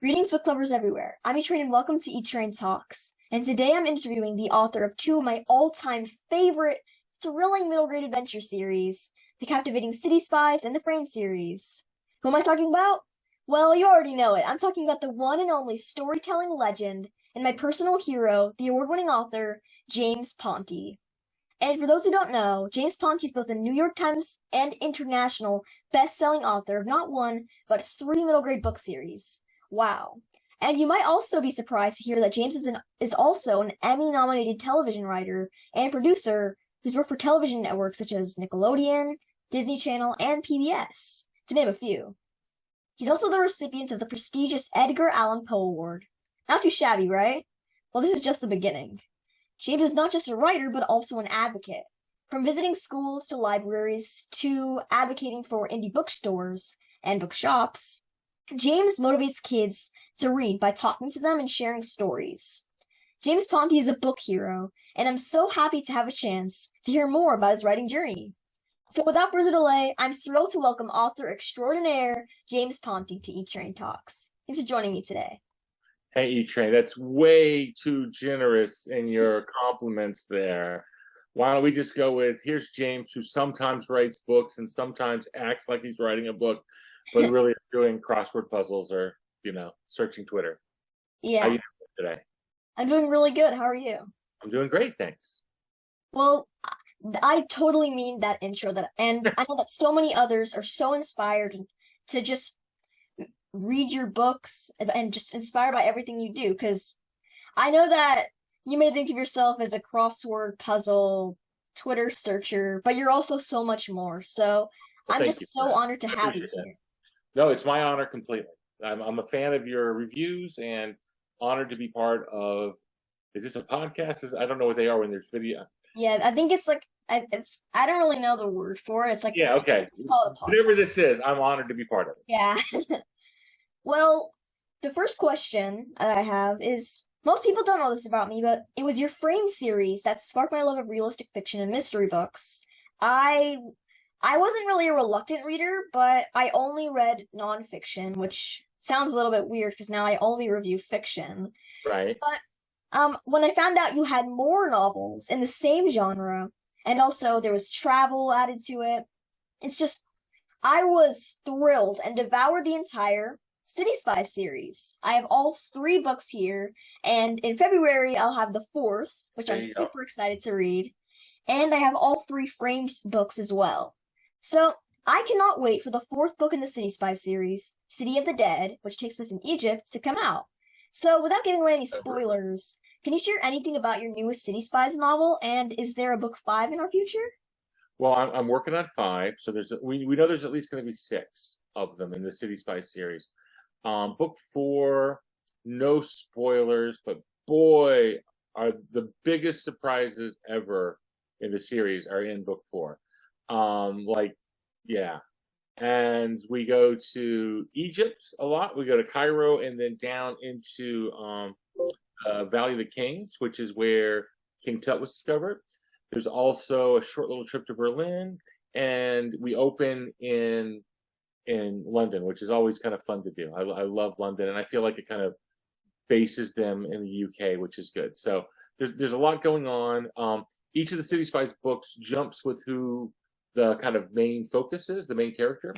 Greetings, book lovers everywhere. I'm E-Train and welcome to E-Train Talks. And today I'm interviewing the author of two of my all-time favorite thrilling middle grade adventure series, the captivating City Spies and the Frame series. Who am I talking about? Well, you already know it. I'm talking about the one and only storytelling legend and my personal hero, the award-winning author, James Ponti. And for those who don't know, James Ponti is both a New York Times and International best-selling author of not one, but three middle grade book series. Wow. And you might also be surprised to hear that James is also an Emmy-nominated television writer and producer who's worked for television networks such as Nickelodeon, Disney Channel, and PBS, to name a few. He's also the recipient of the prestigious EDGAR Allan Poe Award. Not too shabby, right? Well, this is just the beginning. James is not just a writer, but also an advocate. From visiting schools to libraries to advocating for indie bookstores and bookshops, James motivates kids to read by talking to them and sharing stories. James Ponti is a book hero, and I'm so happy to have a chance to hear more about his writing journey. So without further delay, I'm thrilled to welcome author extraordinaire James Ponti to E-Train Talks. Thanks for joining me today. Hey, E-Train, that's way too generous in your compliments there. Why don't we just go with, here's James, who sometimes writes books and sometimes acts like he's writing a book, but really doing crossword puzzles or, searching Twitter. Yeah. How you doing today? I'm doing really good. How are you? I'm doing great, thanks. Well, I totally mean that intro, and I know that so many others are so inspired to just read your books and just inspired by everything you do, because I know that you may think of yourself as a crossword puzzle Twitter searcher, but you're also so much more. So I'm just so honored to have you here. No, it's my honor completely. I'm a fan of your reviews and honored to be part of. Is this a podcast? I don't know what they are when there's video. Yeah, I think it's like I don't really know the word for it. It's like, yeah, okay. Whatever this is, I'm honored to be part of it. Yeah. Well, the first question that I have is, most people don't know this about me, but it was your Frame series that sparked my love of realistic fiction and mystery books. I wasn't really a reluctant reader, but I only read nonfiction, which sounds a little bit weird because now I only review fiction. Right. But when I found out you had more novels in the same genre, and also there was travel added to it, it's just, I was thrilled and devoured the entire City Spies series. I have all three books here, and in February I'll have the fourth, which I'm super excited to read, and I have all three Frames books as well. So I cannot wait for the fourth book in the City Spies series, City of the Dead, which takes place in Egypt, to come out. So without giving away any spoilers, can you share anything about your newest City Spies novel, and is there a book 5 in our future? Well, I'm working on 5, so we know there's at least going to be 6 of them in the City Spies series. Book 4, no spoilers, but boy, are the biggest surprises ever in the series are in book 4. Yeah. And we go to Egypt a lot. We go to Cairo and then down into Valley of the Kings, which is where King Tut was discovered. There's also a short little trip to Berlin, and we open in London, which is always kind of fun to do. I love London, and I feel like it kind of bases them in the UK, which is good. So there's a lot going on. Each of the City Spies books jumps with who the kind of main focus is, the main character.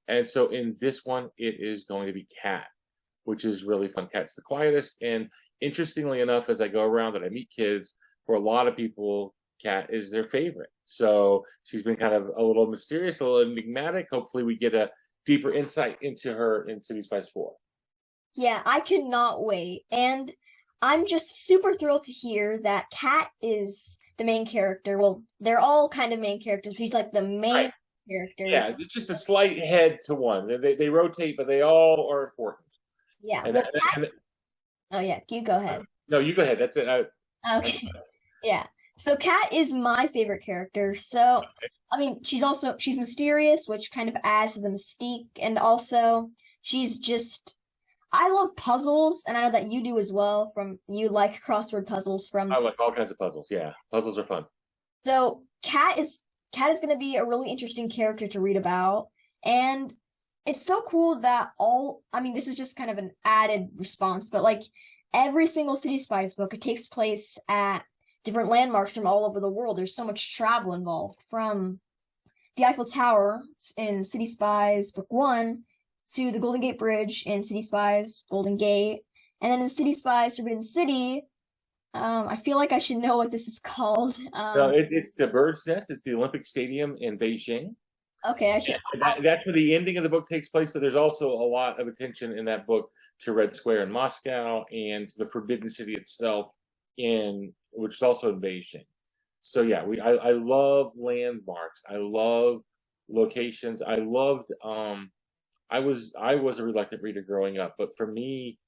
And so in this one, it is going to be Kat, which is really fun. Kat's the quietest. And interestingly enough, as I go around and I meet kids, for a lot of people, Kat is their favorite. So she's been kind of a little mysterious, a little enigmatic. Hopefully we get a deeper insight into her in City Spies 4. Yeah, I cannot wait. And I'm just super thrilled to hear that Kat is the main character. Well, they're all kind of main characters. She's like the main character. Yeah, it's just a slight head to one. They rotate, but they all are important. Yeah. Oh, yeah, you go ahead. No, you go ahead. That's it. Okay. Yeah. So Kat is my favorite character. So, I mean, she's mysterious, which kind of adds to the mystique. And also, she's just, I love puzzles, and I know that you do as well. You like crossword puzzles I like all kinds of puzzles. Yeah, puzzles are fun. So Kat is going to be a really interesting character to read about, and It's so cool that this is just kind of an added response, but like every single City Spies book, it takes place at different landmarks from all over the world. There's so much travel involved, from the Eiffel Tower in City Spies Book 1 to the Golden Gate Bridge in City Spies Golden Gate. And then in City Spies Forbidden City, I feel like I should know what this is called. No, it's the Bird's Nest. It's the Olympic Stadium in Beijing. Okay, I should. That's where the ending of the book takes place, but there's also a lot of attention in that book to Red Square in Moscow and to the Forbidden City itself, which is also in Beijing. So yeah, I love landmarks. I love locations. I loved. I was a reluctant reader growing up, but for me,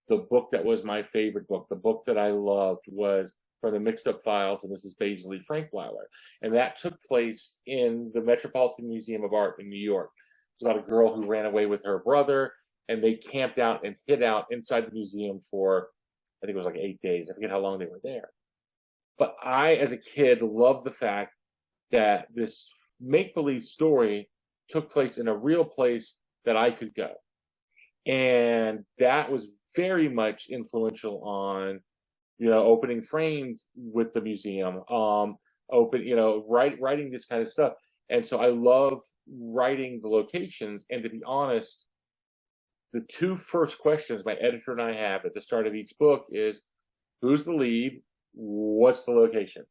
the book that was my favorite book, the book that I loved, was from the Mixed Up Files of Mrs. Baisley Frankweiler. And that took place in the Metropolitan Museum of Art in New York. It's about a girl who ran away with her brother, and they camped out and hid out inside the museum for, I think it was like 8 days. I forget how long they were there. But I, as a kid, loved the fact that this make-believe story took place in a real place that I could go. And that was very much influential on, opening frames with the museum, writing this kind of stuff. And so I love writing the locations. And to be honest, the two first questions my editor and I have at the start of each book is, who's the lead? What's the location?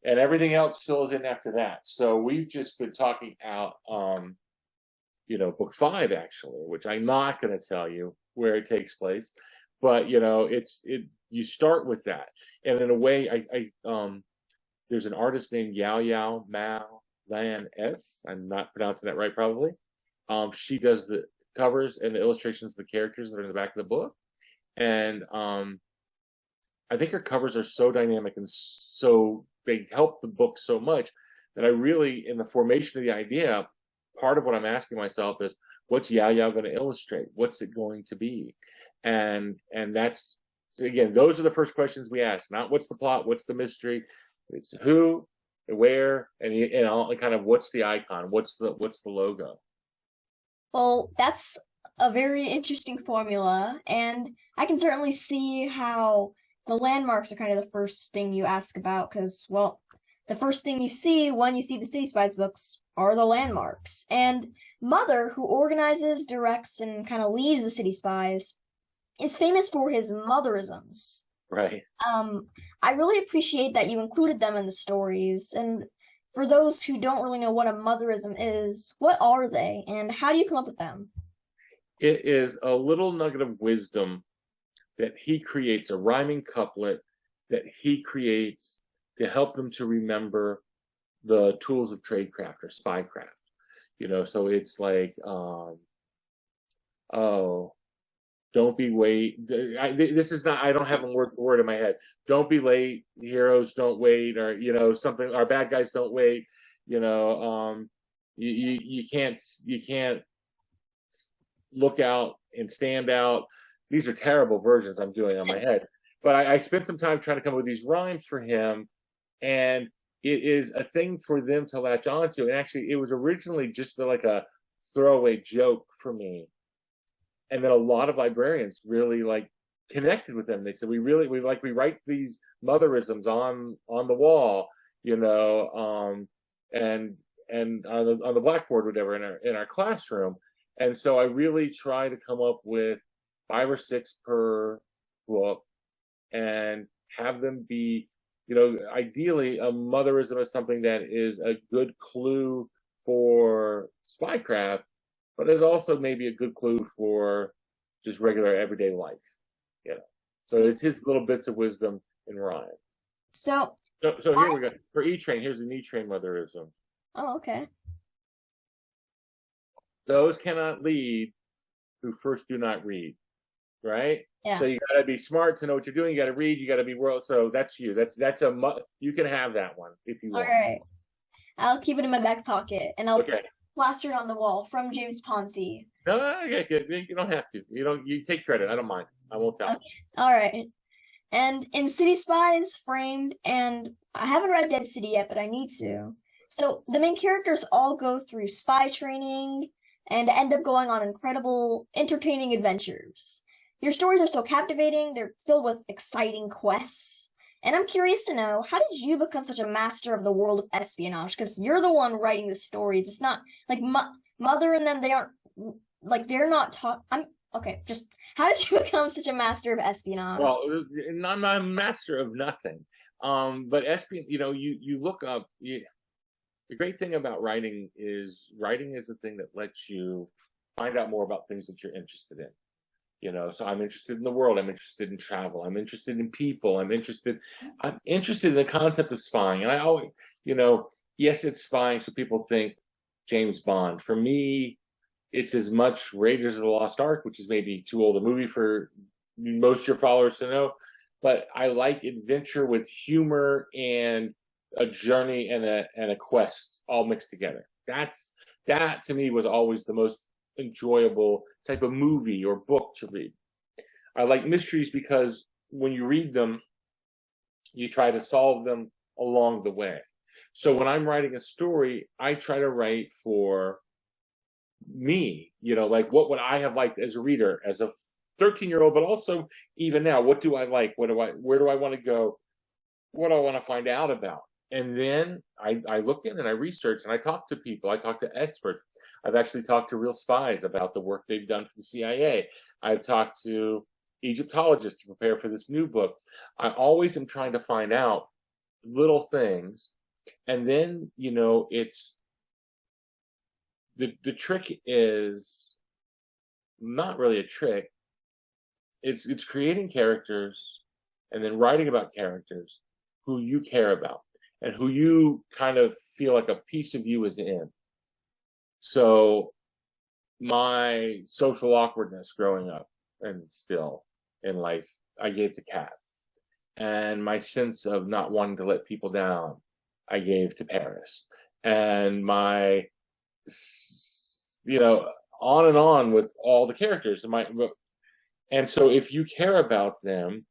And everything else fills in after that. So we've just been talking out, book 5, actually, which I'm not going to tell you where it takes place, but you start with that. And in a way, there's an artist named Yao Mao Lan S. I'm not pronouncing that right, probably. She does the covers and the illustrations of the characters that are in the back of the book. And I think her covers are so dynamic and so they help the book so much that I really, in the formation of the idea, part of what I'm asking myself is, what's Yao going to illustrate? What's it going to be? And that's, so again, those are the first questions we ask. Not what's the plot, what's the mystery. It's who, where, and kind of what's the icon, what's the logo. Well, that's a very interesting formula, and I can certainly see how the landmarks are kind of the first thing you ask about, because, well, the first thing you see when you see the City Spies books are the landmarks. And Mother, who organizes, directs, and kind of leads the City Spies, is famous for his Motherisms. Right. I really appreciate that you included them in the stories. And for those who don't really know what a Motherism is, what are they, and how do you come up with them? It is a little nugget of wisdom that he creates, a rhyming couplet that he creates to help them to remember the tools of tradecraft or spycraft. So it's like, don't be late. This is not, I don't have them word for word in my head. Don't be late. Heroes don't wait, or, something, our bad guys don't wait. You can't look out and stand out. These are terrible versions I'm doing on my head. But I spent some time trying to come up with these rhymes for him, and it is a thing for them to latch onto. And actually, it was originally just like a throwaway joke for me. And then a lot of librarians really connected with them. They said, we write these Motherisms on the wall, and on the blackboard, whatever, in our classroom. And so I really try to come up with 5 or 6 per book and have them be, ideally a Motherism is something that is a good clue for spycraft, but is also maybe a good clue for just regular everyday life. So it's his little bits of wisdom in rhyme. So here we go. For E-Train, here's an E-Train Motherism. Oh, okay. Those cannot lead who first do not read. Right? Yeah. So you got to be smart to know what you're doing. You got to read. You got to be world. So that's you. You can have that one if you want. All right. I'll keep it in my back pocket, and I'll plaster it on the wall from James Ponti. No, you don't have to. You take credit. I don't mind. I won't tell. Okay. All right. And in City Spies Framed, and I haven't read Dead City yet, but I need to. So the main characters all go through spy training. and end up going on incredible, entertaining adventures. Your stories are so captivating, they're filled with exciting quests. And I'm curious to know, how did you become such a master of the world of espionage? Because you're the one writing the stories. It's not like Mother and them, they aren't, like, they're not taught. Okay, just how did you become such a master of espionage? Well, I'm a master of nothing. But espionage, you look up. The great thing about writing is the thing that lets you find out more about things that you're interested in. So I'm interested in the world. I'm interested in travel. I'm interested in people. I'm interested in the concept of spying. And I always, yes, it's spying. So people think James Bond. For me, it's as much Raiders of the Lost Ark, which is maybe too old a movie for most of your followers to know. But I like adventure with humor and a journey and a quest all mixed together. That to me was always the most enjoyable type of movie or book to read. I like mysteries because when you read them, you try to solve them along the way. So when I'm writing a story, I try to write for me, like what would I have liked as a reader, as a 13-year-old, but also even now, what do I like? Where do I want to go? What do I want to find out about? And then I look in and I research and I talk to people. I talk to experts. I've actually talked to real spies about the work they've done for the CIA. I've talked to Egyptologists to prepare for this new book. I always am trying to find out little things. And then, it's the trick is not really a trick. It's creating characters and then writing about characters who you care about and who you kind of feel like a piece of you is in. So my social awkwardness growing up and still in life, I gave to Kat. And my sense of not wanting to let people down, I gave to Paris. And my, on and on with all the characters. And so if you care about them,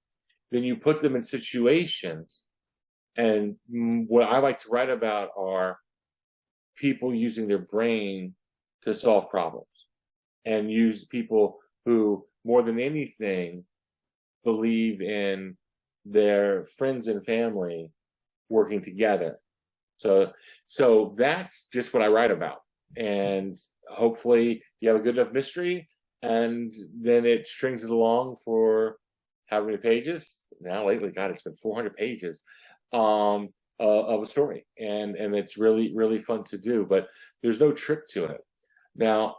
then you put them in situations. And what I like to write about are people using their brain to solve problems, and use people who, more than anything, believe in their friends and family working together. So that's just what I write about. And hopefully you have a good enough mystery, and then it strings it along for how many pages? Now lately, God, it's been 400 pages of a story, and it's really, really fun to do. But there's no trick to it. Now,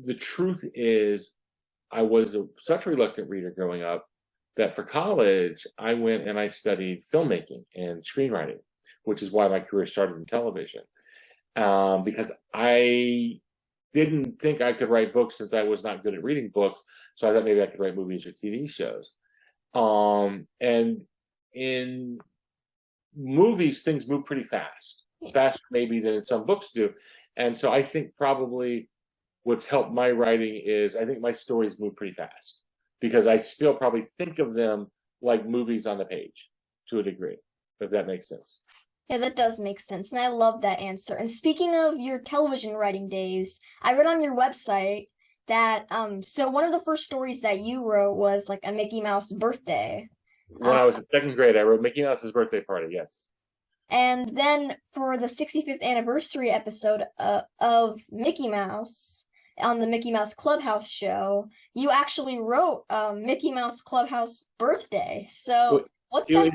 the truth is, I was such a reluctant reader growing up that for college, I went and I studied filmmaking and screenwriting, which is why my career started in television. Because I didn't think I could write books since I was not good at reading books. So I thought maybe I could write movies or TV shows. And in movies, things move pretty fast, faster maybe than some books do. And so I think probably what's helped my writing is I think my stories move pretty fast, because I still probably think of them like movies on the page to a degree, if that makes sense. Yeah, that does make sense, and I love that answer. And speaking of your television writing days, I read on your website that so one of the first stories that you wrote was like a Mickey Mouse birthday. When I was in second grade, I wrote Mickey Mouse's birthday party, yes. And then for the 65th anniversary episode of Mickey Mouse on the Mickey Mouse Clubhouse show, you actually wrote Mickey Mouse Clubhouse birthday. So what's that?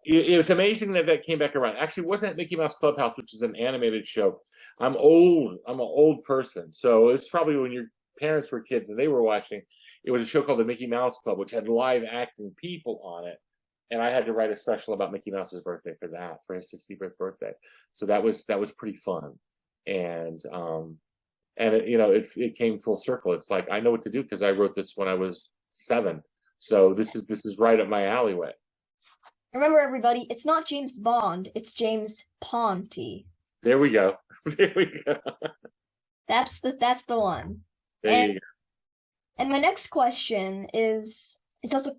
It was amazing that came back around. Actually, it wasn't Mickey Mouse Clubhouse, which is an animated show. I'm old. I'm an old person. So it's probably when your parents were kids and they were watching. It was a show called the Mickey Mouse Club, which had live acting people on it. And I had to write a special about Mickey Mouse's birthday for his 65th birthday. So that was pretty fun. And it came full circle. It's like, I know what to do because I wrote this when I was 7. So this is right up my alleyway. Remember, everybody, it's not James Bond, it's James Ponti. There we go. There we go. That's the one. There you go. And my next question is, it's also,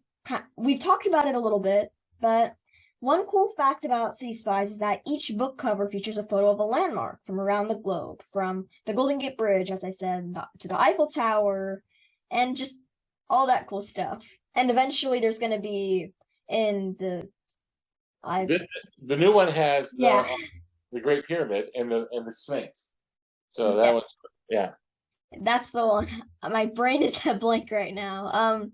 we've talked about it a little bit, but One cool fact about City Spies is that each book cover features a photo of a landmark from around the globe, from the Golden Gate Bridge, as I said, to the Eiffel Tower, and just all that cool stuff. And eventually there's going to be in the The new one has yeah, the Great Pyramid and the Sphinx. So yeah, that was, yeah. that's the one. My brain is at blank right now.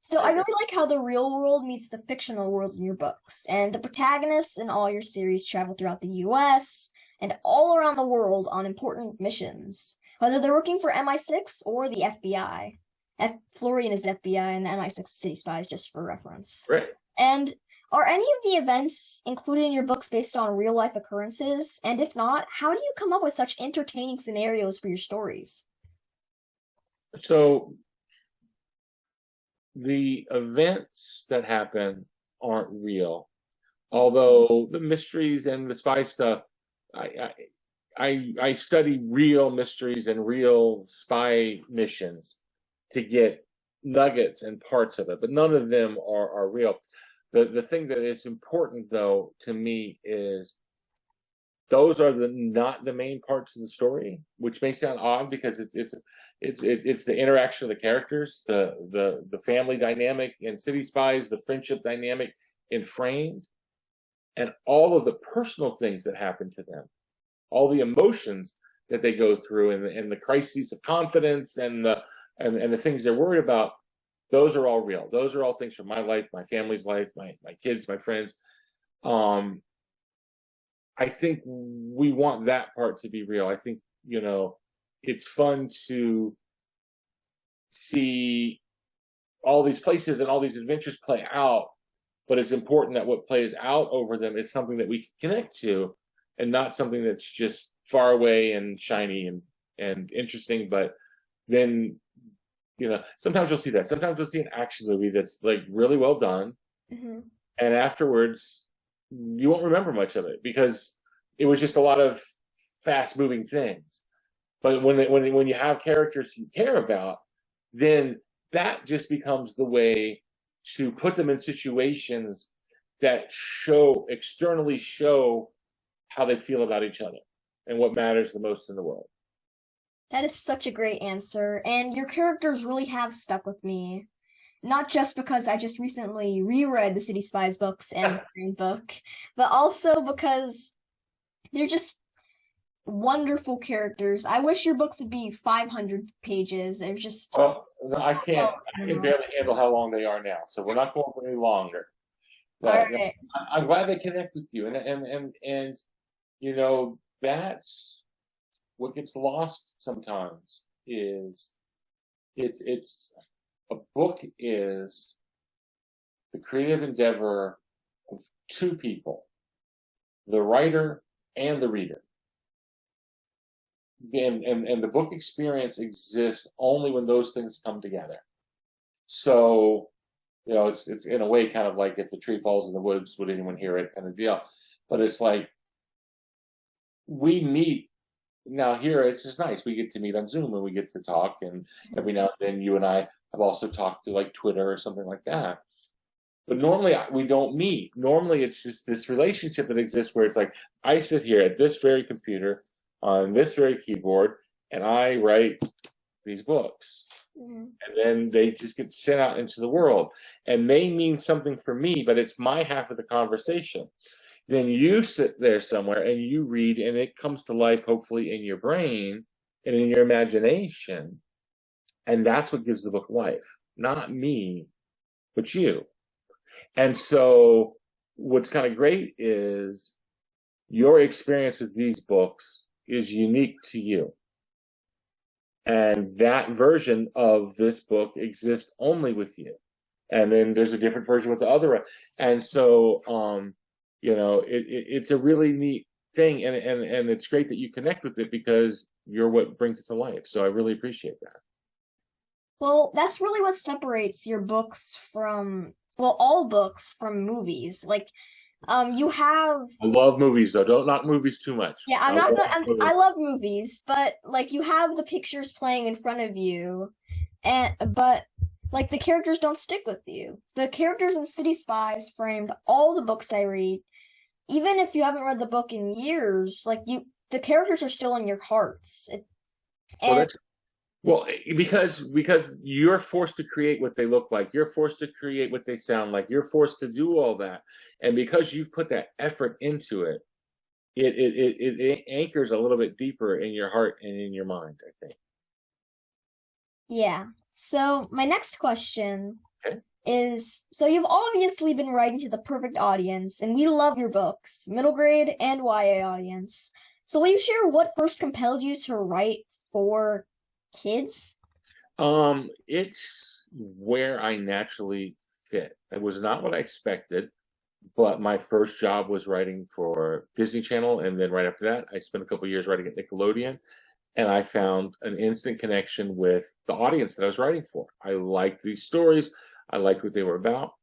So I really like how the real world meets the fictional world in your books, and the protagonists in all your series travel throughout the US and all around the world on important missions, whether they're working for MI6 or the FBI. Florian is FBI and the MI6 City Spies, just for reference. Right. And are any of the events included in your books based on real life occurrences? And if not, how do you come up with such entertaining scenarios for your stories? So the events that happen aren't real, although the mysteries and the spy stuff, I study real mysteries and real spy missions to get nuggets and parts of it, but none of them are real. The thing that is important, though, to me is those are not the main parts of the story, which may sound odd because it's the interaction of the characters, the family dynamic in City Spies, the friendship dynamic in Framed, and all of the personal things that happen to them, all the emotions that they go through, and the crises of confidence and the things they're worried about. Those are all real. Those are all things from my life, my family's life, my kids, my friends. I think we want that part to be real. I think, it's fun to see all these places and all these adventures play out, but it's important that what plays out over them is something that we can connect to and not something that's just far away and shiny and interesting. But then, sometimes you'll see that. Sometimes you'll see an action movie that's like really well done. Mm-hmm. And afterwards, you won't remember much of it because it was just a lot of fast moving things. But when you have characters you care about, then that just becomes the way to put them in situations that externally show how they feel about each other and what matters the most in the world. That is such a great answer, and your characters really have stuck with me. Not just because I just recently reread the City Spies books and the Green Book, but also because they're just wonderful characters. I wish your books would be 500 pages. They're just Well, I can barely handle how long they are now, so we're not going for any longer. All But right. I'm glad they connect with you, and that's what gets lost sometimes is it's a book is the creative endeavor of two people, the writer and the reader. And the book experience exists only when those things come together. So, it's in a way kind of like if the tree falls in the woods, would anyone hear it kind of deal. But it's like we meet now here. It's just nice. We get to meet on Zoom and we get to talk. And every now and then you and I have also talked through like Twitter or something like that. But normally we don't meet. Normally it's just this relationship that exists where it's like I sit here at this very computer on this very keyboard and I write these books. Mm-hmm. And then they just get sent out into the world. And they mean something for me, but it's my half of the conversation. Then you sit there somewhere and you read and it comes to life, hopefully in your brain and in your imagination. And that's what gives the book life. Not me, but you. And so what's kind of great is your experience with these books is unique to you. And that version of this book exists only with you. And then there's a different version with the other one. And so, it's a really neat thing. And it's great that you connect with it because you're what brings it to life. So I really appreciate that. Well, that's really what separates your books from, well, all books from movies. Like, you have. I love movies, though. Don't knock movies too much. Yeah, I love movies, but like you have the pictures playing in front of you, but Like, the characters don't stick with you. The characters in City Spies framed all the books I read. Even if you haven't read the book in years, like, the characters are still in your hearts. Well, And that's because you're forced to create what they look like. You're forced to create what they sound like. You're forced to do all that, and because you've put that effort into it, it anchors a little bit deeper in your heart and in your mind, I think. yeah. So, my next question Okay. is, so you've obviously been writing to the perfect audience, and we love your books, middle grade and YA audience. So will you share what first compelled you to write for kids? It's where I naturally fit. It was not what I expected, but my first job was writing for Disney Channel, and then right after that, I spent a couple of years writing at Nickelodeon, and I found an instant connection with the audience that I was writing for. I liked these stories. I liked what they were about.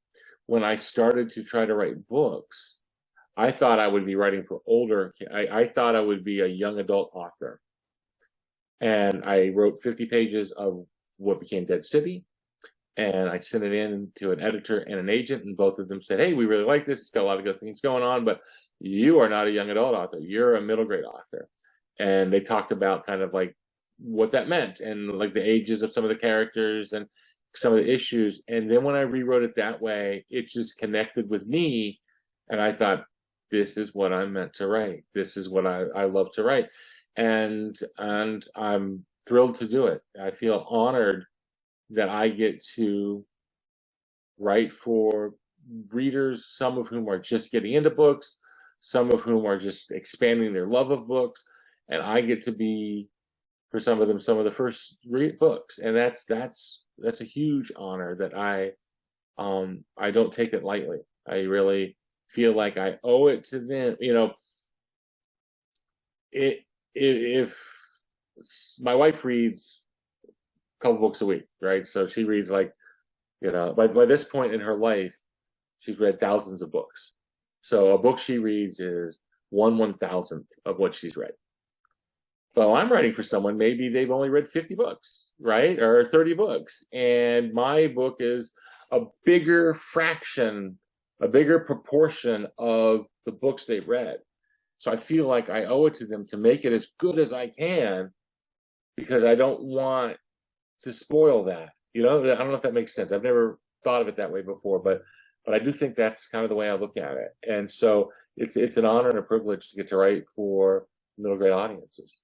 When I started to try to write books, I thought I would be writing for older. I thought I would be a young adult author. And I wrote 50 pages of what became Dead City. And I sent it in to an editor and an agent, and both of them said, "Hey, we really like this. It's got a lot of good things going on, but you are not a young adult author. You're a middle grade author." And they talked about kind of like what that meant and like the ages of some of the characters and some of the issues. And then when I rewrote it that way, it just connected with me. And I thought, this is what I'm meant to write. This is what I love to write. And I'm thrilled to do it. I feel honored that I get to write for readers, some of whom are just getting into books, some of whom are just expanding their love of books, and I get to be, for some of them, some of the first read books, and that's a huge honor that I don't take it lightly. I really feel like I owe it to them. You know, if my wife reads a couple books a week, right? So she reads like, you know, by this point in her life, she's read thousands of books. So a book she reads is 1/1000th of what she's read. Well, I'm writing for someone, maybe they've only read 50 books, right? Or 30 books. And my book is a bigger fraction, a bigger proportion of the books they've read. So I feel like I owe it to them to make it as good as I can, because I don't want to spoil that. You know, I don't know if that makes sense. I've never thought of it that way before, but I do think that's kind of the way I look at it. And so it's an honor and a privilege to get to write for middle grade audiences.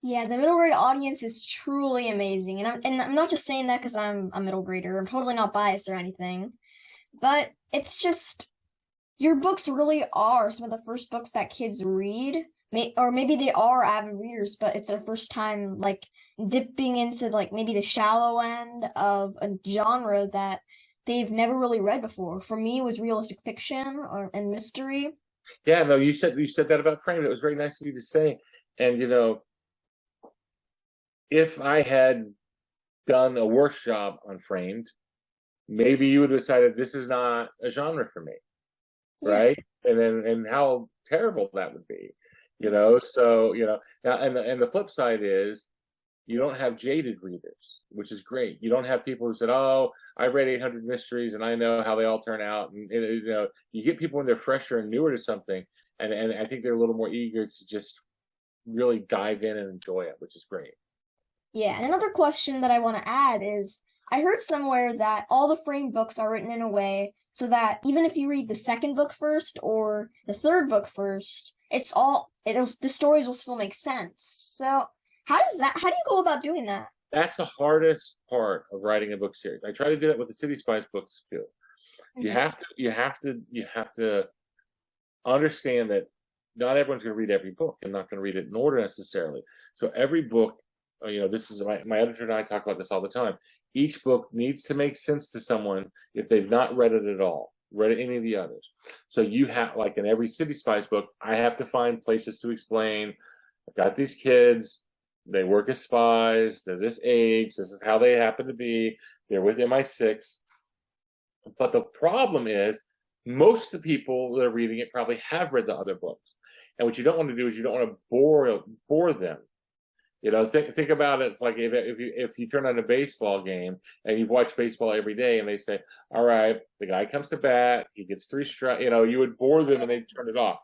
Yeah, the middle grade audience is truly amazing. And I'm not just saying that because I'm a middle grader. I'm totally not biased or anything. But it's just, your books really are some of the first books that kids read. Or maybe they are avid readers, but it's their first time, like, dipping into, like, maybe the shallow end of a genre that they've never really read before. For me, it was realistic fiction and mystery. Yeah, no, you said that about Framed. It was very nice of you to say. And you know, if I had done a worse job on Framed, maybe you would have decided this is not a genre for me, Yeah. right? And how terrible that would be, you know. So you know, now and the flip side is you don't have jaded readers, which is great. You don't have people who said, "Oh, I read 800 mysteries and I know how they all turn out." And you know, you get people when they're fresher and newer to something, and I think they're a little more eager to just really dive in and enjoy it, which is great. Yeah, and another question that I want to add is, I heard somewhere that all the framed books are written in a way so that even if you read the second book first or the third book first, the stories will still make sense. So how do you go about doing that? That's the hardest part of writing a book series. I try to do that with the City Spies books too. You Mhm. have to you have to understand that not everyone's going to read every book and not going to read it in order necessarily. So every book, you know, this is my editor and I talk about this all the time. Each book needs to make sense to someone if they've not read it at all, read any of the others. So you have, like in every City Spies book, I have to find places to explain, I've got these kids, they work as spies, they're this age, this is how they happen to be, they're with MI6. But the problem is, most of the people that are reading it probably have read the other books. And what you don't want to do is you don't want to bore them. You know, think about it. It's like if you turn on a baseball game and you've watched baseball every day, and they say, "All right, the guy comes to bat, he gets 3 strikes." You know, you would bore them and they'd turn it off.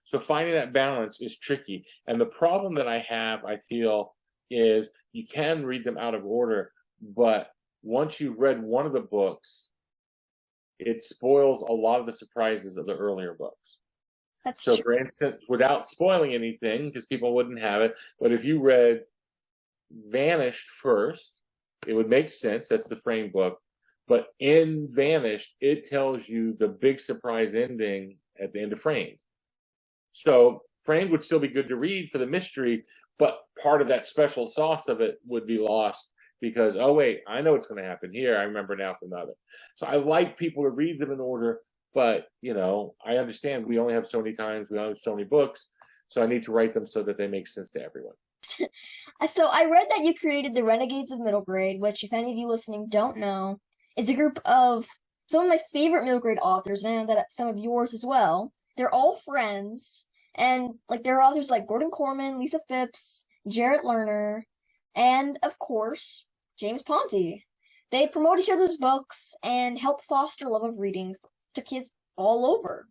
So finding that balance is tricky. And the problem that I have, I feel, is you can read them out of order, but once you've read one of the books, it spoils a lot of the surprises of the earlier books. That's So, true. for instance, without spoiling anything, because people wouldn't have it, but if you read Vanished first, it would make sense. That's the frame book. But in Vanished, it tells you the big surprise ending at the end of Framed. So Framed would still be good to read for the mystery, but part of that special sauce of it would be lost because, oh, wait, I know what's going to happen here. I remember now from the other. So I like people to read them in order, but, you know, I understand we only have so many times, we only have so many books, so I need to write them so that they make sense to everyone. So I read that you created the Renegades of Middle Grade, which, if any of you listening don't know, is a group of some of my favorite middle grade authors, and I know that some of yours as well. They're all friends, and like there are authors like Gordon Corman, Lisa Phipps, Jarrett Lerner, and of course James Ponti. They promote each other's books and help foster love of reading to kids all over.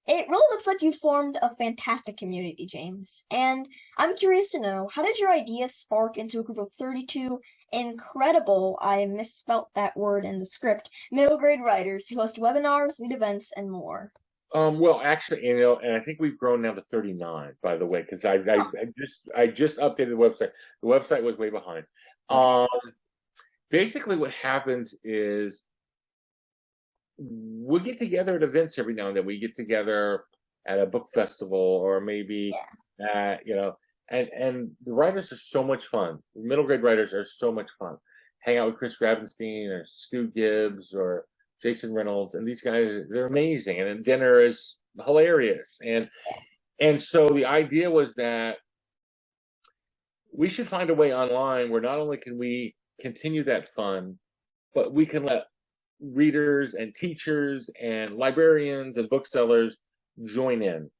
It really looks like you formed a fantastic community, James. And I'm curious to know, how did your idea spark into a group of 32 incredible, I misspelt that word in the script, middle grade writers who host webinars, lead events, and more? Well, actually, you know, and I think we've grown now to 39, by the way, because I just updated the website. The website was way behind. Okay. Basically, what happens is we get together at events every now and then. We get together at a book festival, or maybe you know, and the writers are so much fun. Middle grade writers are so much fun. Hang out with Chris Gravenstein or Stu Gibbs or Jason Reynolds, and these guys, they're amazing. And then dinner is hilarious. And so the idea was that we should find a way online where not only can we continue that fun, but we can let readers and teachers and librarians and booksellers join in.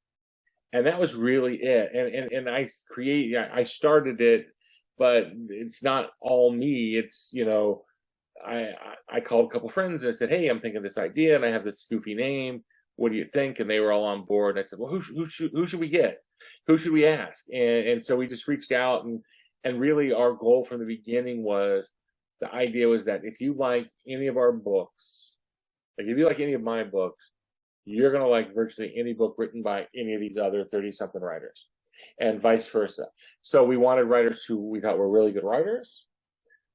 And that was really it. And I started it, but it's not all me. It's, you know, I called a couple friends and I said, hey, I'm thinking of this idea and I have this goofy name. What do you think? And they were all on board. And I said, well, who should we get? Who should we ask? And so we just reached out, and really our goal from the beginning was, the idea was that if you like any of our books, like if you like any of my books, you're going to like virtually any book written by any of these other 30-something writers, and vice versa. So we wanted writers who we thought were really good writers,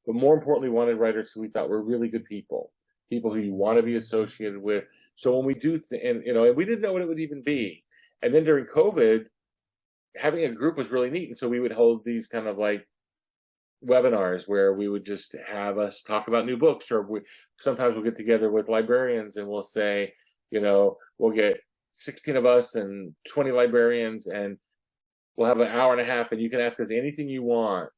but more importantly, wanted writers who we thought were really good people who you want to be associated with. So when we do, and you know, and we didn't know what it would even be. And then during COVID, having a group was really neat. And so we would hold these kind of like webinars where we would just have us talk about new books, or sometimes we'll get together with librarians and we'll say, you know, we'll get 16 of us and 20 librarians, and we'll have an hour and a half, and you can ask us anything you want,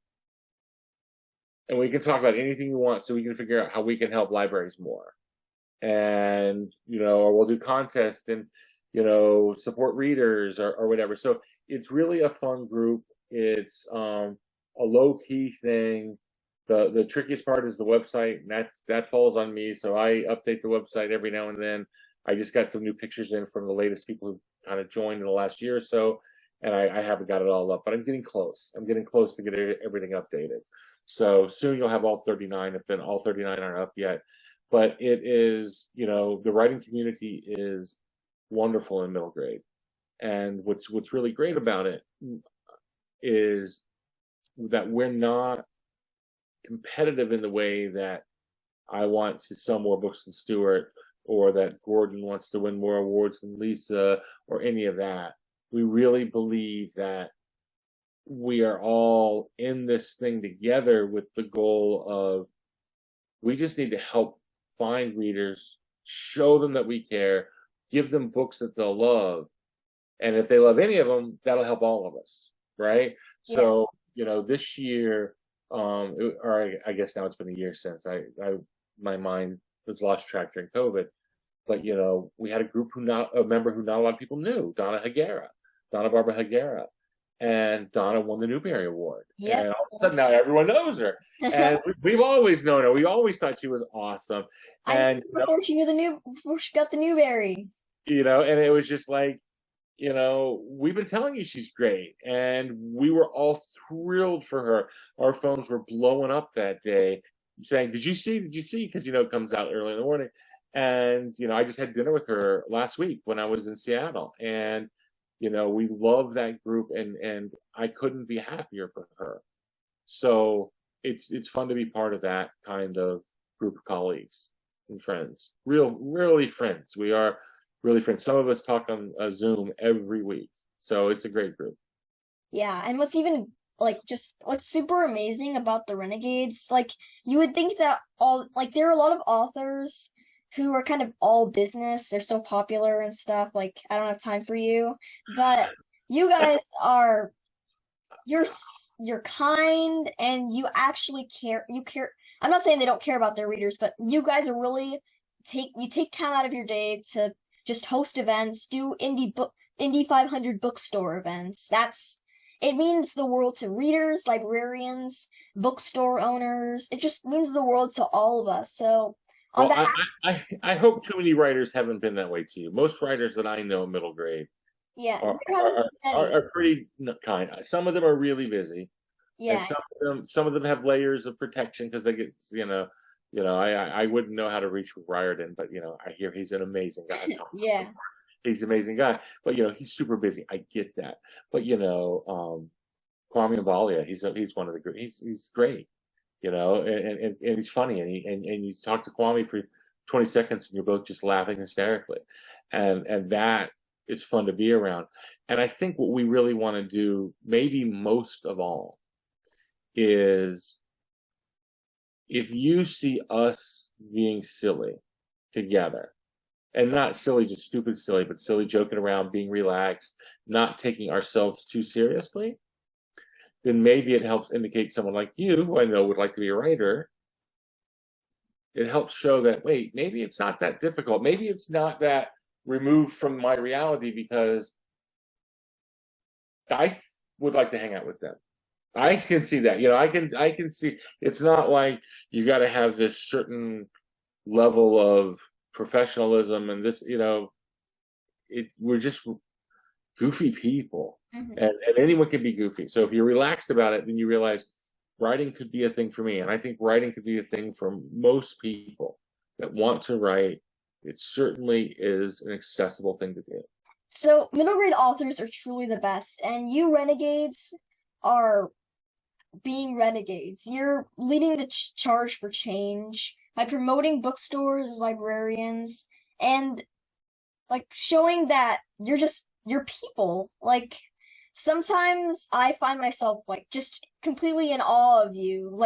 and we can talk about anything you want, so we can figure out how we can help libraries more. And, you know, or we'll do contests and, you know, support readers or whatever. So it's really a fun group. It's a low-key thing. The trickiest part is the website, and that falls on me. So I update the website every now and then. I just got some new pictures in from the latest people who kind of joined in the last year or so, and I haven't got it all up, but I'm getting close. I'm getting close to get everything updated. So soon you'll have all 39, if then all 39 aren't up yet. But it is, you know, the writing community is wonderful in middle grade. And what's really great about it is that we're not competitive in the way that I want to sell more books than Stuart, or that Gordon wants to win more awards than Lisa, or any of that. We really believe that we are all in this thing together with the goal of, we just need to help find readers, show them that we care, give them books that they'll love. And if they love any of them, that'll help all of us, right? Yeah. So, you know, this year, or I guess now it's been a year since my mind was lost track during COVID. But, you know, we had a member who not a lot of people knew, Donna Barbara Higuera. and Donna won the Newbery Award. Yep. And all of a sudden now everyone knows her. And we've always known her. We always thought she was awesome. And before she got the Newbery. And it was just like, we've been telling you she's great, and we were all thrilled for her. Our phones were blowing up that day saying, did you see? Because, it comes out early in the morning. And, I just had dinner with her last week when I was in Seattle. And, we love that group, and I couldn't be happier for her. So it's fun to be part of that kind of group of colleagues and friends. Really friends. We are really friends. Some of us talk on Zoom every week. So it's a great group. Yeah, and what's even what's super amazing about the Renegades, you would think that there are a lot of authors who are kind of all business. They're so popular and stuff. I don't have time for you, but you guys you're kind, and you actually care. You care. I'm not saying they don't care about their readers, but you guys are really take time out of your day to just host events, do Indie 500 bookstore events. It means the world to readers, librarians, bookstore owners. It just means the world to all of us. So, I hope too many writers haven't been that way to you. Most writers that I know, middle grade, are pretty kind. Some of them are really busy. Yeah. And some of them have layers of protection because they get, I wouldn't know how to reach Riordan, but I hear he's an amazing guy. Yeah. He's an amazing guy, but he's super busy. I get that, but Kwame Mbalia, he's one of the great. He's great, and he's funny, and you talk to Kwame for 20 seconds, and you're both just laughing hysterically, and that is fun to be around. And I think what we really want to do, maybe most of all, is if you see us being silly together, and not silly, just stupid silly, but silly, joking around, being relaxed, not taking ourselves too seriously, then maybe it helps indicate someone like you, who I know would like to be a writer. It helps show that, wait, maybe it's not that difficult. Maybe it's not that removed from my reality, because I would like to hang out with them. I can see that. I can see it's not like you got to have this certain level of professionalism and this, we're just goofy people. Mm-hmm. and anyone can be goofy. So if you're relaxed about it, then you realize writing could be a thing for me. And I think writing could be a thing for most people that want to write. It certainly is an accessible thing to do. So middle grade authors are truly the best, and you Renegades are being renegades. You're leading the charge for change by promoting bookstores, librarians, and showing that you're people. Sometimes I find myself just completely in awe of you.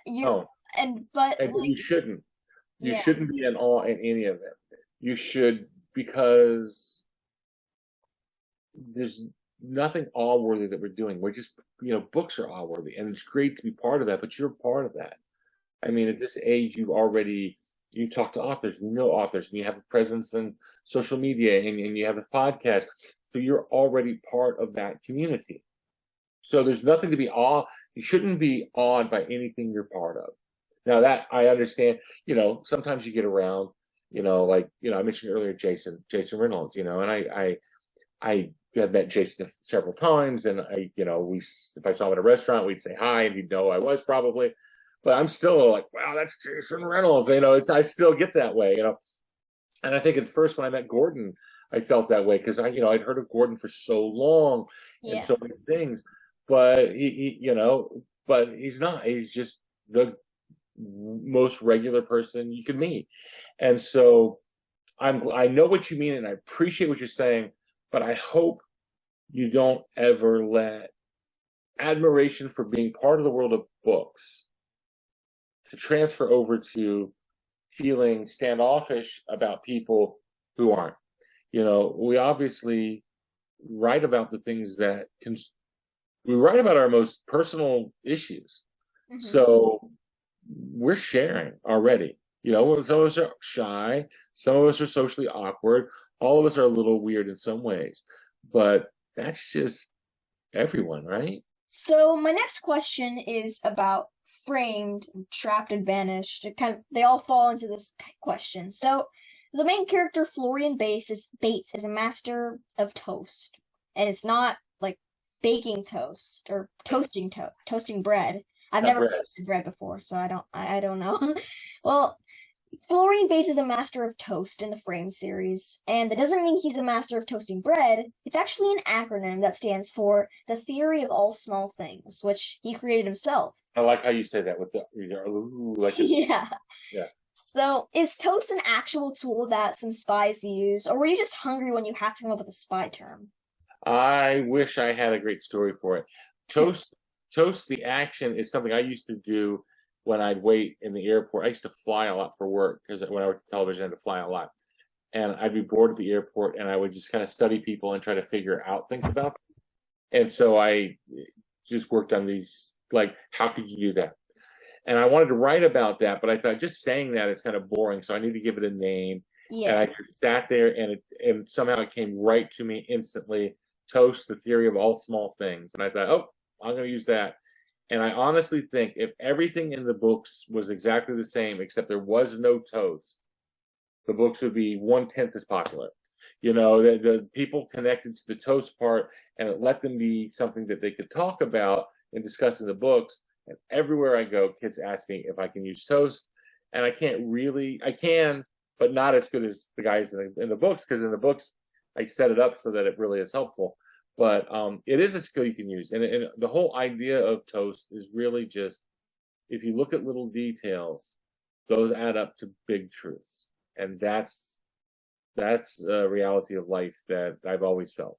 You shouldn't. You shouldn't be in awe in any of it. You should, because there's nothing awe-worthy that we're doing. We're just, books are awe-worthy, and it's great to be part of that, but you're part of that. I mean, at this age, you talk to authors, you know authors, and you have a presence in social media, and you have a podcast. So you're already part of that community. So there's nothing to be you shouldn't be awed by anything you're part of. Now that I understand, sometimes you get around, I mentioned earlier, Jason Reynolds, and I had met Jason several times, and if I saw him at a restaurant, we'd say hi, and he'd know who I was probably. But I'm still like, wow, that's Jason Reynolds. I still get that way, And I think at first when I met Gordon, I felt that way because I'd heard of Gordon for so long and so many things, but but he's not. He's just the most regular person you can meet, and so I know what you mean, and I appreciate what you're saying, but I hope you don't ever let admiration for being part of the world of books to transfer over to feeling standoffish about people who aren't. We obviously write about the things that we write about our most personal issues. Mm-hmm. So we're sharing already. Some of us are shy, some of us are socially awkward, all of us are a little weird in some ways, but that's just Everyone, right? So my next question is about framed, trapped, and vanished. They all fall into this question. So the main character Florian Bates is a master of toast, and it's not like baking toast or toasting bread. I've Not never bread. toasted bread before, so I don't know. Well, Florian Bates is a master of toast in the Frame series, and that doesn't mean he's a master of toasting bread. It's actually an acronym that stands for the theory of all small things, which he created himself. I like how you say that with the ooh, like it's, Yeah. yeah. So, is toast an actual tool that some spies use, or were you just hungry when you had to come up with a spy term? I wish I had a great story for it. Toast, toast the action is something I used to do when I'd wait in the airport. I used to fly a lot for work because when I worked at television, I had to fly a lot. And I'd be bored at the airport and I would just kind of study people and try to figure out things about them. And so I just worked on these, like, how could you do that? And I wanted to write about that, but I thought just saying that is kind of boring, so I need to give it a name. And I Yeah. just sat there, and somehow it came right to me instantly. Toast, the theory of all small things, and I thought, oh, I'm going to use that. And I honestly think if everything in the books was exactly the same, except there was no toast, the books would be 1/10 as popular. You know, the people connected to the toast part, and it let them be something that they could talk about and discuss in the books. And everywhere I go, kids ask me if I can use toast, and I can, but not as good as the guys in the books, because in the books I set it up so that it really is helpful. But it is a skill you can use, and the whole idea of toast is really just if you look at little details, those add up to big truths, and that's a reality of life that I've always felt.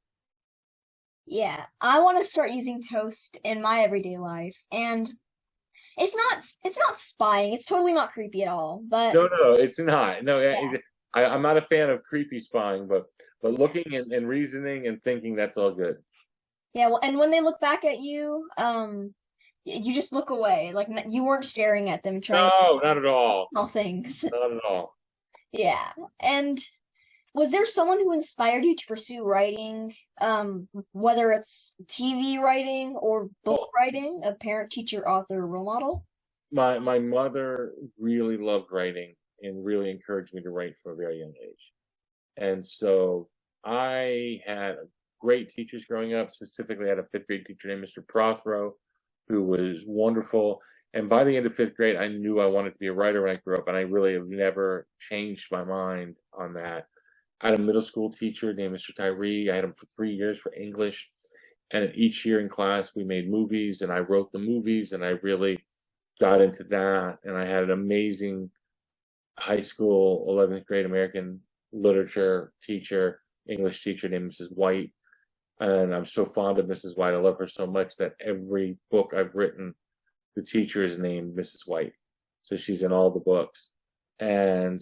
Yeah. I want to start using toast in my everyday life, and it's not spying. It's totally not creepy at all. But No, no, it's not. No, yeah. I'm not a fan of creepy spying, but looking and reasoning and thinking, that's all good. Yeah, well, and when they look back at you, you just look away, like you weren't staring at them trying to No, not at all. small things. Not at all. Yeah. And was there someone who inspired you to pursue writing, whether it's TV writing or book Well, writing, a parent, teacher, author, role model? my mother really loved writing and really encouraged me to write from a very young age. And so I had great teachers growing up. Specifically, I had a fifth grade teacher named Mr. Prothero, who was wonderful. And by the end of fifth grade, I knew I wanted to be a writer when I grew up, and I really have never changed my mind on that. I had a middle school teacher named Mr. Tyree. I had him for 3 years for English. And each year in class, we made movies, and I wrote the movies, and I really got into that. And I had an amazing high school 11th grade American literature teacher, English teacher named Mrs. White. And I'm so fond of Mrs. White. I love her so much that every book I've written, the teacher is named Mrs. White. So she's in all the books. And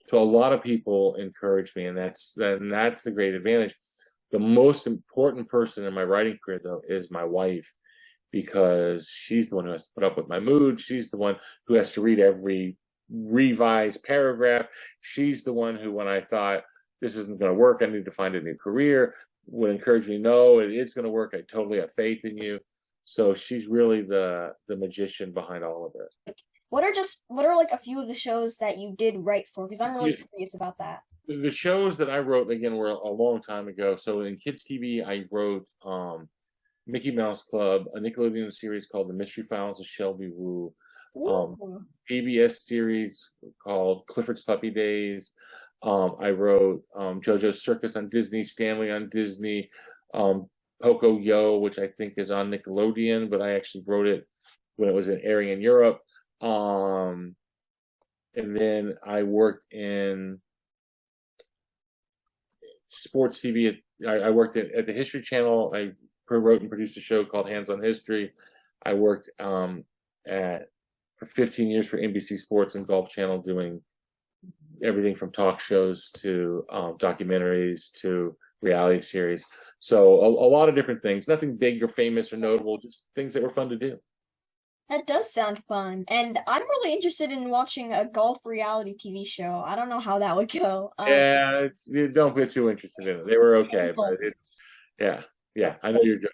so a lot of people encourage me, and that's the great advantage. The most important person in my writing career, though, is my wife, because she's the one who has to put up with my mood. She's the one who has to read every revised paragraph. She's the one who, when I thought this isn't going to work, I need to find a new career, would encourage me, no, it is going to work. I totally have faith in you. So she's really the magician behind all of it. What are like a few of the shows that you did write for? Because I'm really Yeah, curious about that. the shows that I wrote again were a long time ago. So in kids TV, I wrote Mickey Mouse Club, a Nickelodeon series called The Mystery Files of Shelby Woo, um, Ooh. PBS series called Clifford's Puppy Days. I wrote JoJo's Circus on Disney, Stanley on Disney, um, Poco Yo, which I think is on Nickelodeon, but I actually wrote it when it was airing in Europe. Um, and then I worked in sports TV. I worked at the History Channel. I wrote and produced a show called Hands on History. I worked at for 15 years for NBC Sports and Golf Channel, doing everything from talk shows to documentaries to reality series. So a lot of different things. Nothing big or famous or notable, just things that were fun to do. That does sound fun, and I'm really interested in watching a golf reality TV show. I don't know how that would go. Yeah, don't get too interested in it. They were okay, but Golfers. Yeah, I know you're good.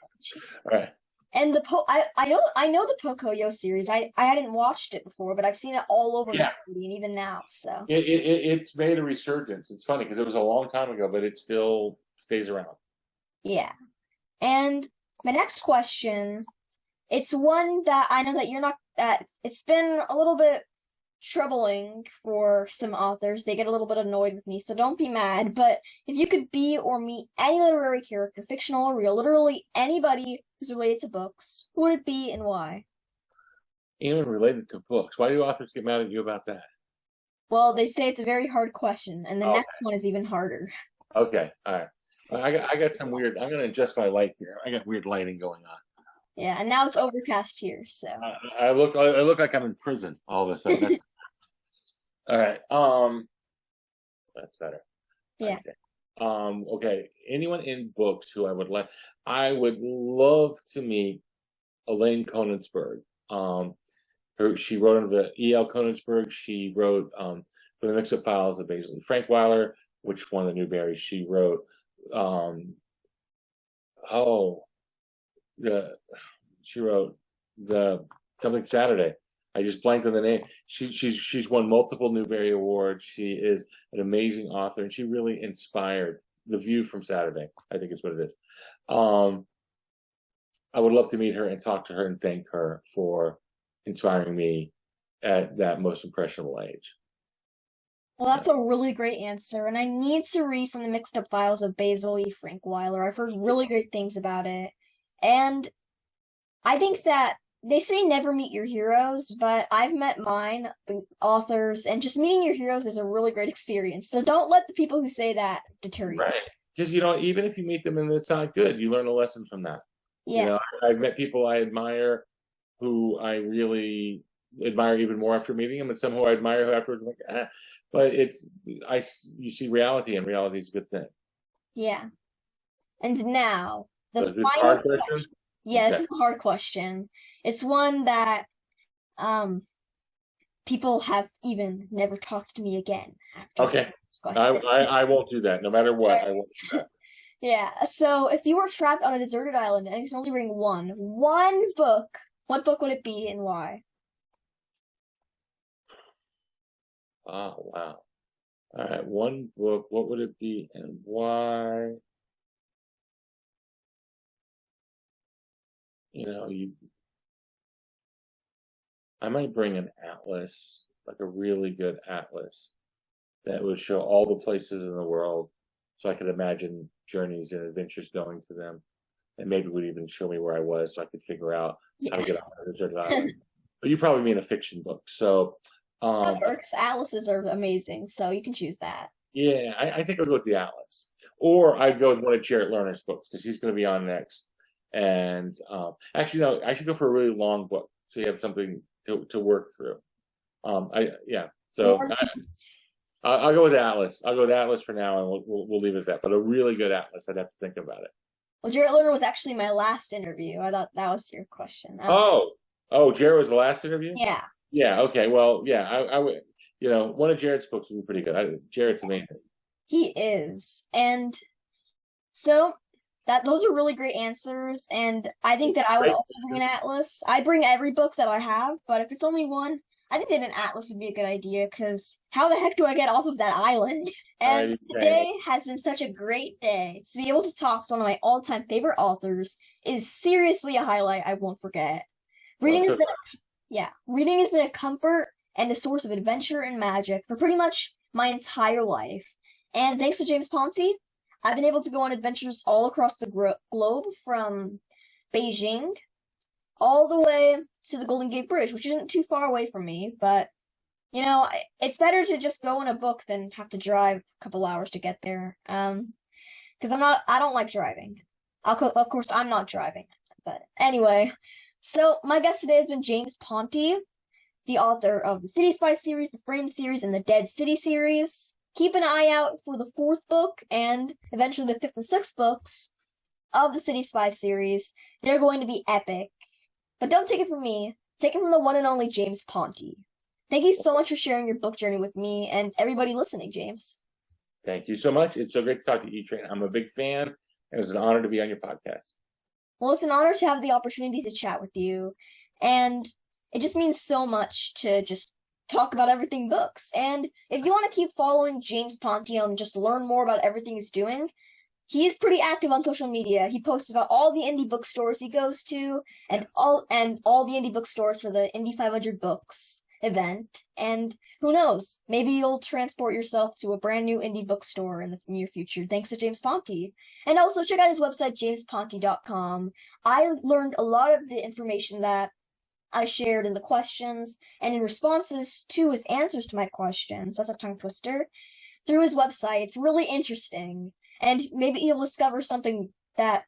All right. And I know the Pocoyo series. I hadn't watched it before, but I've seen it all over Yeah, Nickelodeon even now. So it's made a resurgence. It's funny because it was a long time ago, but it still stays around. yeah. And my next question, it's one that I know that you're not that it's been a little bit troubling for some authors. They get a little bit annoyed with me, so don't be mad. But if you could be or meet any literary character, fictional or real, literally anybody who's related to books, who would it be and why? Even related to books. Why do authors get mad at you about that? Well, they say it's a very hard question, and the Oh, next one is even harder. okay. All right. I got some weird. I'm gonna adjust my light here. I got weird lighting going on. Yeah, and now it's overcast here, so. I look like I'm in prison all of a sudden. All right. That's better. Yeah. Okay. Anyone in books who I would love to meet Elaine Konigsberg. She wrote under the E.L. Konigsberg. She wrote for the Mix-Up Files of basically Frank Weiler, which won the Newbery. She wrote um, oh the she wrote the something Saturday. I just blanked on the name. She's won multiple Newbery Awards. She is an amazing author, and she really inspired The View from Saturday. I think is what it is. Um, I would love to meet her and talk to her and thank her for inspiring me at that most impressionable age. Well, that's a really great answer, and I need to read from the Mixed Up Files of Basil E. Frank Weiler. I've heard really great things about it, and I think that they say never meet your heroes, but I've met mine, authors, and just meeting your heroes is a really great experience. So don't let the people who say that deter you. Right. Because even if you meet them and it's not good, you learn a lesson from that. Yeah. I've met people I admire who I really admire even more after meeting them, and some who I admire who afterwards I'm like, ah. But you see reality, and reality is a good thing. Yeah. And now, So the is this a final hard question? Yes, Okay. it's a hard question. It's one that um people have even never talked to me again after Okay. this I, question. I I won't do that. No matter what, I won't do that. Yeah, so if you were trapped on a deserted island and you could only bring one book, what book would it be and why? Oh wow. All right, one book. What would it be and why? You know, you I might bring an atlas, like a really good atlas that would show all the places in the world, so I could imagine journeys and adventures going to them, and maybe would even show me where I was, so I could figure out how to Yeah, get off a deserted island. But you probably mean a fiction book, so that um, works. Atlases are amazing, so you can choose that. yeah, I think I'll go with the atlas, or I'd go with one of Jarrett Lerner's books because he's going to be on next. And actually, no, I should go for a really long book so you have something to work through. I yeah, so War and Peace. I'll go with Atlas. I'll go with Atlas for now, and we'll leave it at that. But a really good Atlas, I'd have to think about it. Well, Jared Lerner was actually my last interview. I thought that was your question. Oh, Jared was the last interview. Yeah, Yeah. Okay. Well, yeah. I would. One of Jared's books would be pretty good. Jared's amazing. he is. And so that those are really great answers, and I think that I would Great. also bring an atlas. I bring every book that I have, but if it's only one, I think that an atlas would be a good idea, because how the heck do I get off of that island? And today has been such a great day. To be able to talk to one of my all-time favorite authors is seriously a highlight I won't forget. Reading has been reading has been a comfort and a source of adventure and magic for pretty much my entire life. And thanks to James Ponti, I've been able to go on adventures all across the globe, from Beijing all the way to the Golden Gate Bridge, which isn't too far away from me, but it's better to just go in a book than have to drive a couple hours to get there. Because I don't like driving. Of course, I'm not driving. But anyway, so my guest today has been James Ponti, the author of the City Spy series, the Frame series, and the Dead City series. Keep an eye out for the 4th book and eventually the 5th and 6th books of the City Spy series. They're going to be epic. But don't take it from me. Take it from the one and only James Ponti. Thank you so much for sharing your book journey with me and everybody listening, James. Thank you so much. It's so great to talk to you, Train. I'm a big fan. It was an honor to be on your podcast. Well, it's an honor to have the opportunity to chat with you, and it just means so much to just talk about everything books. And if you want to keep following James Ponti and just learn more about everything he's doing, he is pretty active on social media. He posts about all the indie bookstores he goes to and all the indie bookstores for the Indie 500 Books event. And who knows, maybe you'll transport yourself to a brand new indie bookstore in the near future thanks to James Ponti. And also check out his website, jamesponti.com. I learned a lot of the information that I shared in the questions and in responses to his answers to my questions. That's a tongue twister. Through his website. It's really interesting. And maybe you'll discover something that,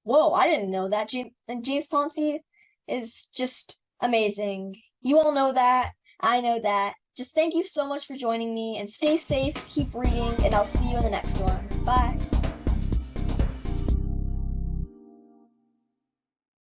whoa, I didn't know that. James Ponti is just amazing. You all know that. I know that. Just thank you so much for joining me, and stay safe, keep reading, and I'll see you in the next one. Bye.